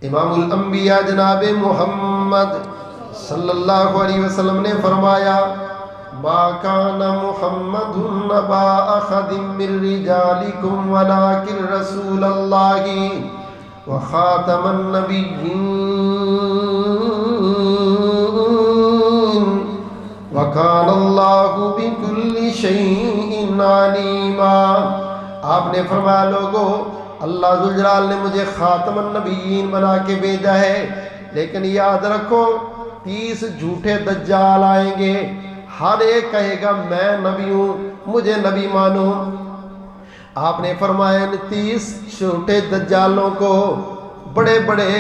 امام الانبیاء جناب محمد صلی اللہ علیہ وسلم نے فرمایا ما کان محمد نبا احد من رجالکم ولکن رسول اللہ وخاتم النبیین وکان اللہ بکل شیء علیما۔ آپ نے فرمایا لوگو اللہ ذوالجلال نے مجھے خاتم النبیین بنا کے بھیجا ہے، لیکن یاد رکھو 30 جھوٹے دجال آئیں گے، ہر ایک کہے گا میں نبی ہوں، مجھے نبی مانو۔ آپ نے فرمایا ان 30 جھوٹے دجالوں کو بڑے بڑے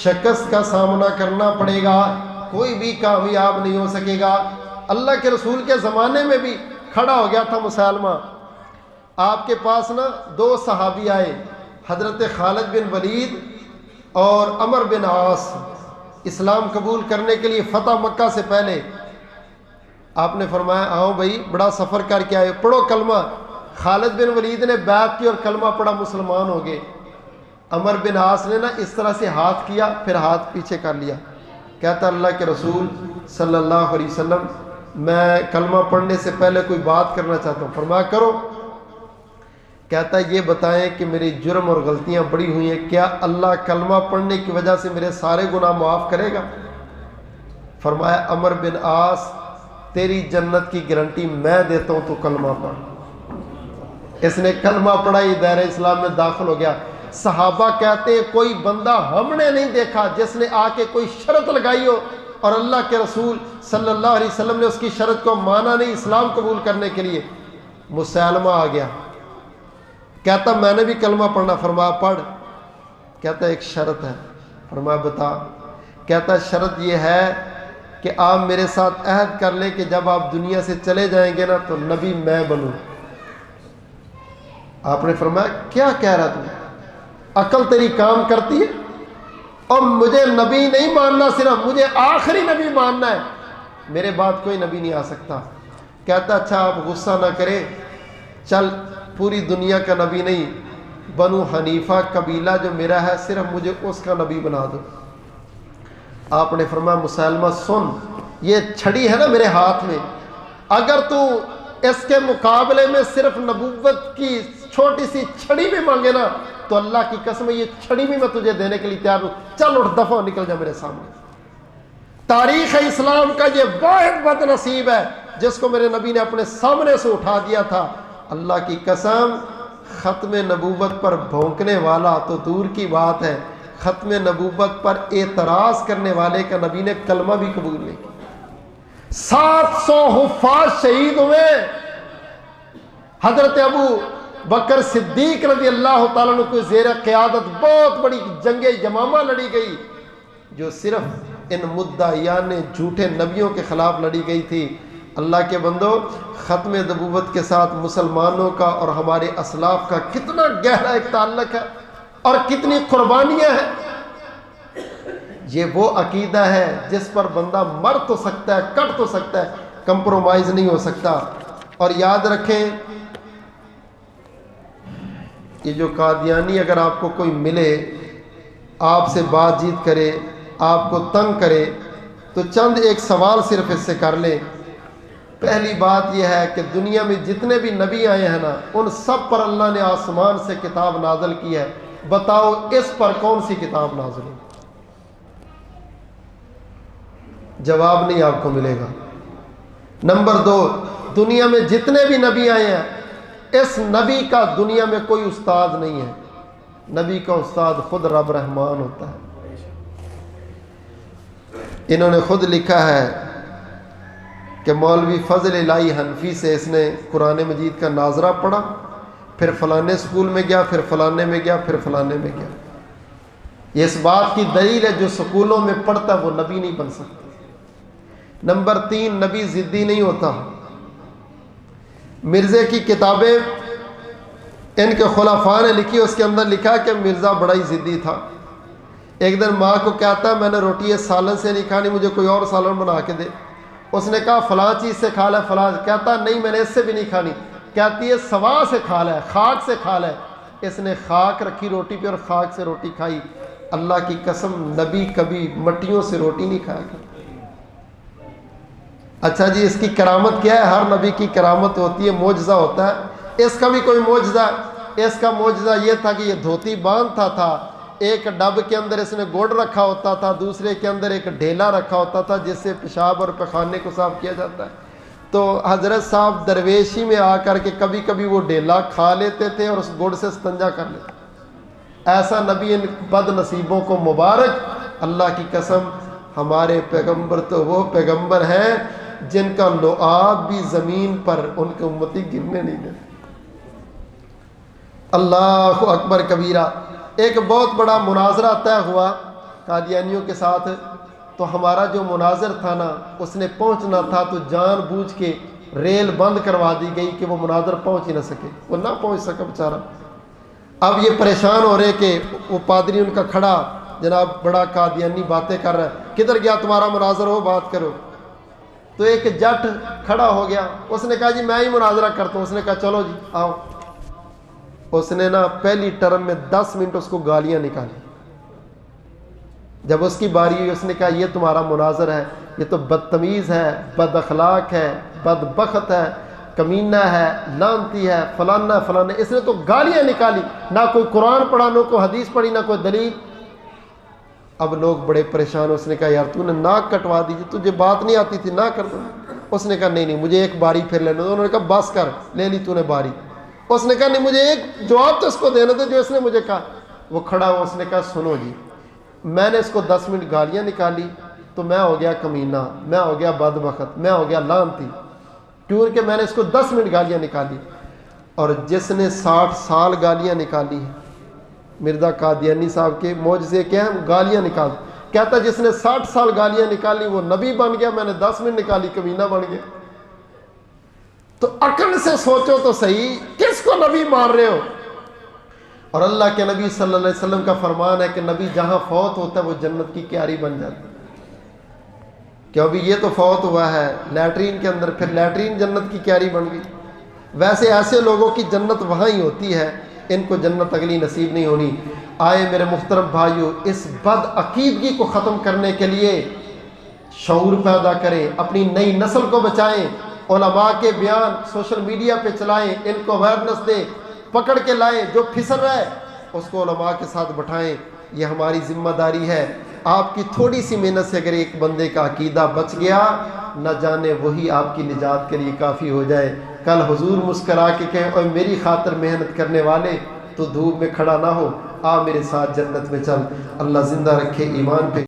شکست کا سامنا کرنا پڑے گا، کوئی بھی کامیاب نہیں ہو سکے گا۔ اللہ کے رسول کے زمانے میں بھی کھڑا ہو گیا تھا مسلمہ، آپ کے پاس نا 2 صحابی آئے، حضرت خالد بن ولید اور عمر بن عاص، اسلام قبول کرنے کے لیے فتح مکہ سے پہلے۔ آپ نے فرمایا آؤ بھائی بڑا سفر کر کے آئے، پڑھو کلمہ۔ خالد بن ولید نے بیعت کی اور کلمہ پڑھا، مسلمان ہو گئے۔ عمر بن عاص نے نا اس طرح سے ہاتھ کیا، پھر ہاتھ پیچھے کر لیا، کہتا اللہ کے رسول صلی اللہ علیہ وسلم میں کلمہ پڑھنے سے پہلے کوئی بات کرنا چاہتا ہوں۔ فرمایا کرو۔ کہتا یہ بتائیں کہ میری جرم اور غلطیاں بڑی ہوئی ہیں، کیا اللہ کلمہ پڑھنے کی وجہ سے میرے سارے گناہ معاف کرے گا؟ فرمایا عمر بن عاص تیری جنت کی گارنٹی میں دیتا ہوں، تو کلمہ پڑھ۔ اس نے کلمہ پڑھا، یہ دائرہ اسلام میں داخل ہو گیا۔ صحابہ کہتے ہیں کوئی بندہ ہم نے نہیں دیکھا جس نے آ کے کوئی شرط لگائی ہو اور اللہ کے رسول صلی اللہ علیہ وسلم نے اس کی شرط کو مانا نہیں اسلام قبول کرنے کے لیے۔ مسلمہ آ گیا، کہتا میں نے بھی کلمہ پڑھنا۔ فرمایا پڑھ۔ کہتا ایک شرط ہے۔ فرمایا بتا۔ کہتا شرط یہ ہے کہ آپ میرے ساتھ عہد کر لیں کہ جب آپ دنیا سے چلے جائیں گے نا تو نبی میں بنوں۔ آپ نے فرمایا کیا کہہ رہا تو، عقل تیری کام کرتی ہے؟ اور مجھے نبی نہیں ماننا، صرف مجھے آخری نبی ماننا ہے، میرے بعد کوئی نبی نہیں آ سکتا۔ کہتا اچھا آپ غصہ نہ کریں، چل پوری دنیا کا نبی نہیں، بنو حنیفہ قبیلہ جو میرا ہے صرف مجھے اس کا نبی بنا دو۔ آپ نے فرمایا مسلمہ سن، یہ چھڑی ہے نا میرے ہاتھ میں، اگر تو اس کے مقابلے میں صرف نبوت کی چھوٹی سی چھڑی بھی مانگے نا تو اللہ کی قسم یہ چھڑی بھی میں تجھے دینے کے لیے تیار ہوں، چل اٹھ دفعہ نکل جا میرے سامنے۔ تاریخ اسلام کا یہ واحد بد نصیب ہے جس کو میرے نبی نے اپنے سامنے سے اٹھا دیا تھا۔ اللہ کی قسم ختم نبوت پر بھونکنے والا تو دور کی بات ہے، ختم نبوت پر اعتراض کرنے والے کا نبی نے کلمہ بھی قبول نہیں کیا۔ 700 حفاظ شہید ہوئے، حضرت ابو بکر صدیق رضی اللہ تعالیٰ عنہ کو زیر قیادت بہت بڑی جنگ یمامہ لڑی گئی، جو صرف ان مدعیان جھوٹے نبیوں کے خلاف لڑی گئی تھی۔ اللہ کے بندو ختم نبوت کے ساتھ مسلمانوں کا اور ہمارے اسلاف کا کتنا گہرا ایک تعلق ہے اور کتنی قربانیاں ہیں۔ یہ وہ عقیدہ ہے جس پر بندہ مر تو سکتا ہے، کٹ تو سکتا ہے، کمپرومائز نہیں ہو سکتا۔ اور یاد رکھیں یہ جو قادیانی اگر آپ کو کوئی ملے، آپ سے بات چیت کرے، آپ کو تنگ کرے تو چند ایک سوال صرف اس سے کر لیں۔ پہلی بات یہ ہے کہ دنیا میں جتنے بھی نبی آئے ہیں نا ان سب پر اللہ نے آسمان سے کتاب نازل کی ہے، بتاؤ اس پر کون سی کتاب نازل ہے؟ جواب نہیں آپ کو ملے گا۔ نمبر 2، دنیا میں جتنے بھی نبی آئے ہیں اس نبی کا دنیا میں کوئی استاد نہیں ہے، نبی کا استاد خود رب رحمان ہوتا ہے۔ انہوں نے خود لکھا ہے کہ مولوی فضل الہی حنفی سے اس نے قرآن مجید کا ناظرہ پڑھا، پھر فلانے اسکول میں گیا، پھر فلانے میں گیا، پھر فلانے میں گیا۔ یہ اس بات کی دلیل ہے جو سکولوں میں پڑھتا ہے وہ نبی نہیں بن سکتا۔ نمبر 3، نبی ضدی نہیں ہوتا۔ مرزے کی کتابیں ان کے خلفاء نے لکھی، اس کے اندر لکھا کہ مرزا بڑا ہی ضدی تھا۔ ایک دن ماں کو کہتا ہے میں نے روٹی سالن سے نہیں کھانی، مجھے کوئی اور سالن بنا کے دے۔ اس نے کہا فلاں چیز سے کھا لے، فلاں، کہتا نہیں میں نے اس سے بھی نہیں کھانی، کہتی ہے سوا سے کھا لے، خاک سے کھا لے۔ اس نے خاک رکھی روٹی پہ اور خاک سے روٹی کھائی۔ اللہ کی قسم نبی کبھی مٹیوں سے روٹی نہیں کھایا کرتے۔ اچھا جی، اس کی کرامت کیا ہے؟ ہر نبی کی کرامت ہوتی ہے، معجزہ ہوتا ہے، اس کا بھی کوئی معجزہ؟ اس کا معجزہ یہ تھا کہ یہ دھوتی باندھتا تھا، ایک ڈب کے اندر اس نے گڑ رکھا ہوتا تھا، دوسرے کے اندر ایک ڈھیلا رکھا ہوتا تھا جس سے پیشاب اور پیخانے کو صاف کیا جاتا ہے۔ تو حضرت صاحب درویشی میں آ کر کے کبھی کبھی وہ ڈھیلا کھا لیتے تھے اور اس گڑ سے استنجا کر لیتے۔ ایسا نبی ان بد نصیبوں کو مبارک۔ اللہ کی قسم ہمارے پیغمبر تو وہ پیغمبر ہیں جن کا لعاب بھی زمین پر ان کے امتی گرنے نہیں دیتے۔ اللہ اکبر کبیرہ۔ ایک بہت بڑا مناظرہ طے ہوا قادیانیوں کے ساتھ، تو ہمارا جو مناظر تھا نا، اس نے پہنچنا تھا تو جان بوجھ کے ریل بند کروا دی گئی کہ وہ مناظر پہنچ ہی نہ سکے، وہ نہ پہنچ سکا بیچارہ۔ اب یہ پریشان ہو رہے کہ وہ پادری ان کا کھڑا، جناب بڑا قادیانی باتیں کر رہا ہے، کدھر گیا تمہارا مناظر ہو، بات کرو۔ تو ایک جٹ کھڑا ہو گیا، اس نے کہا جی میں ہی مناظرہ کرتا ہوں۔ اس نے کہا چلو جی آؤ۔ اس نے نا پہلی ٹرم میں 10 منٹ اس کو گالیاں نکالی۔ جب اس کی باری ہوئی، اس نے کہا یہ تمہارا مناظر ہے، یہ تو بدتمیز ہے، بد اخلاق ہے، بدبخت ہے، کمینہ ہے، لعنتی ہے، فلانا فلانا۔ اس نے تو گالیاں نکالی، نہ کوئی قرآن پڑھا، نہ کوئی حدیث پڑھی، نہ کوئی دلیل۔ اب لوگ بڑے پریشان۔ اس نے کہا یار تو نے ناک کٹوا دی، تجھے بات نہیں آتی تھی، نہ کر دو۔ اس نے کہا نہیں مجھے ایک باری پھر لینے دو۔ انہوں نے کہا بس کر، لے لی تو نے باری۔ اس نے کہا نہیں مجھے ایک جواب تو اس کو دینا تھا جو اس نے مجھے کہا۔ وہ کھڑا ہوا، اس نے کہا سنو جی، میں نے اس کو 10 منٹ گالیاں نکالی تو میں ہو گیا کمینہ، میں ہو گیا بدبخت، میں ہو گیا لعنتی، کیونکہ میں نے اس کو 10 منٹ گالیاں نکالی۔ اور جس نے 60 سال گالیاں نکالی ہیں، مرزا قادیانی صاحب کے معجزے کیا ہیں؟ گالیاں نکال، کہتا جس نے 60 سال گالیاں نکالی وہ نبی بن گیا، میں نے 10 منٹ نکالی کمینہ بن گیا۔ تو عقل سے سوچو تو صحیح، کس کو نبی مان رہے ہو؟ اور اللہ کے نبی صلی اللہ علیہ وسلم کا فرمان ہے کہ نبی جہاں فوت ہوتا ہے وہ جنت کی کیاری بن جاتی ہے۔ کہ ابھی یہ تو فوت ہوا ہے لیٹرین کے اندر، پھر لیٹرین جنت کی کیاری بن گئی۔ ویسے ایسے لوگوں کی جنت وہاں ہی ہوتی ہے، ان کو جنت اگلی نصیب نہیں ہونی۔ آئے میرے محترم بھائیو، اس بد عقیدگی کو ختم کرنے کے لیے شعور پیدا کریں، اپنی نئی نسل کو بچائیں، علماء کے بیان سوشل میڈیا پہ چلائیں، ان کو اویئرنس دیں، پکڑ کے لائیں، جو پھسل رہا ہے اس کو علماء کے ساتھ بٹھائیں۔ یہ ہماری ذمہ داری ہے۔ آپ کی تھوڑی سی محنت سے اگر ایک بندے کا عقیدہ بچ گیا، نہ جانے وہی آپ کی نجات کے لیے کافی ہو جائے۔ کل حضور مسکرا کے کہیں اور میری خاطر محنت کرنے والے تو دھوپ میں کھڑا نہ ہو، آ میرے ساتھ جنت میں چل۔ اللہ زندہ رکھے ایمان پہ۔